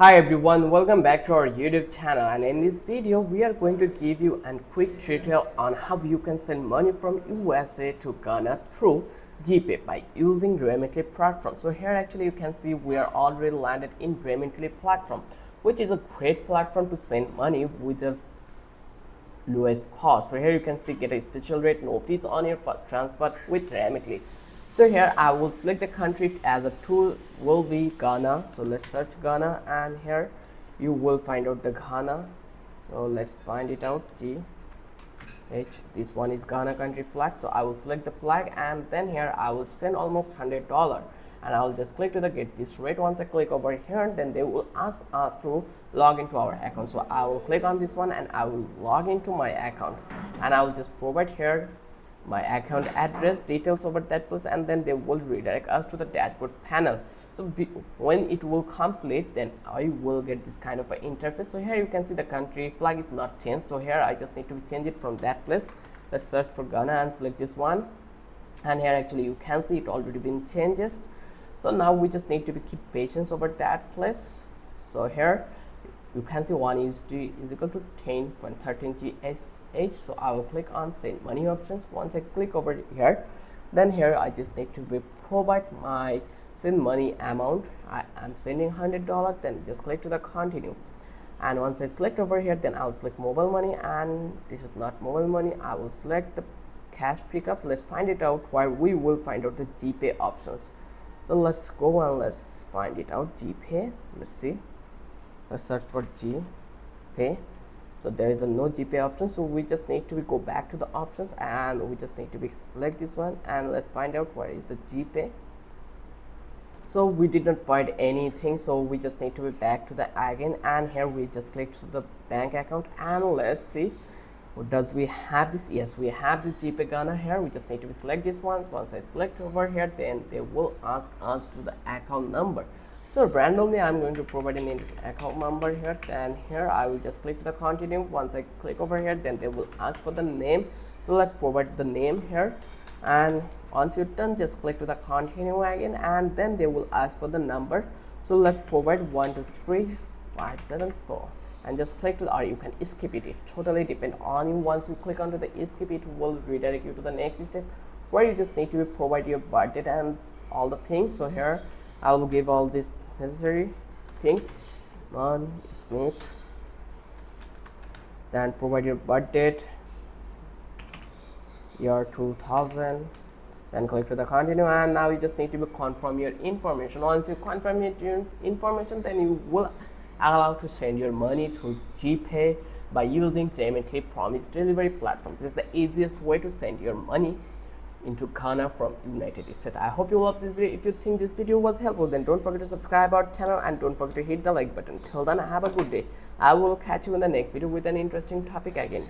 Hi everyone, welcome back to our YouTube channel, and in this video we are going to give you a quick tutorial on how you can send money from USA to Ghana through ZEEPAY by using Remitly platform. So here actually you can see we are already landed in Remitly platform, which is a great platform to send money with the lowest cost. So here you can see get a special rate, no fees on your first transfer with Remitly. So here I will select the country as a tool will be Ghana. So let's search Ghana, and here you will find out the Ghana. So let's find it out. This one is Ghana country flag. So I will select the flag, and then here I will send almost $100, and I will just click to the get this rate. Once I click over here, then they will ask us to log into our account. So I will click on this one and I will log into my account, and I will just provide here my account address details over that place, and then they will redirect us to the dashboard panel. So when it will complete, then I will get this kind of an interface. So here you can see the country flag is not changed, so here I just need to change it from that place. Let's search for Ghana and select this one, and here actually you can see it already been changes. So now we just need to keep patience over that place. So here you can see 1 USD is equal to 10.13 GSH. So I will click on send money options. Once I click over here, then here I just need to provide my send money amount. I am sending $100, then just click to the continue, and once I select over here, then I'll select mobile money, and this is not mobile money. I will select the cash pickup. Let's find it out where we will find out the GPay options. So let's go and let's find it out. GPay, let's see. Let's search for GPay. So there is a no GPay option, so we just need to go back to the options, and we just need to select this one, and let's find out where is the GPay. So we did not find anything, so we just need to be back to the again, and here we just click to the bank account, and let's see, does we have this? Yes, we have this GPay Ghana here. We just need to select this one. So once I select over here, then they will ask us to the account number. So randomly I'm going to provide an account number here, then here I will just click the continue. Once I click over here, then they will ask for the name. So let's provide the name here, and once you're done, just click to the continue again, and then they will ask for the number. So let's provide 123574, and just click to, or you can skip it. It totally depends on you. Once you click onto the skip, it will redirect you to the next step where you just need to provide your birth date and all the things. So here I will give all these necessary things. Smith, then provide your birth date, year 2000, then click to the continue, and now you just need to confirm your information. Once you confirm your information, then you will allow to send your money through GPay by using Remitly promise delivery platform. This is the easiest way to send your money into Ghana from United States. I hope you love this video. If you think this video was helpful, then don't forget to subscribe our channel, and don't forget to hit the like button. Till then, have a good day. I will catch you in the next video with an interesting topic again.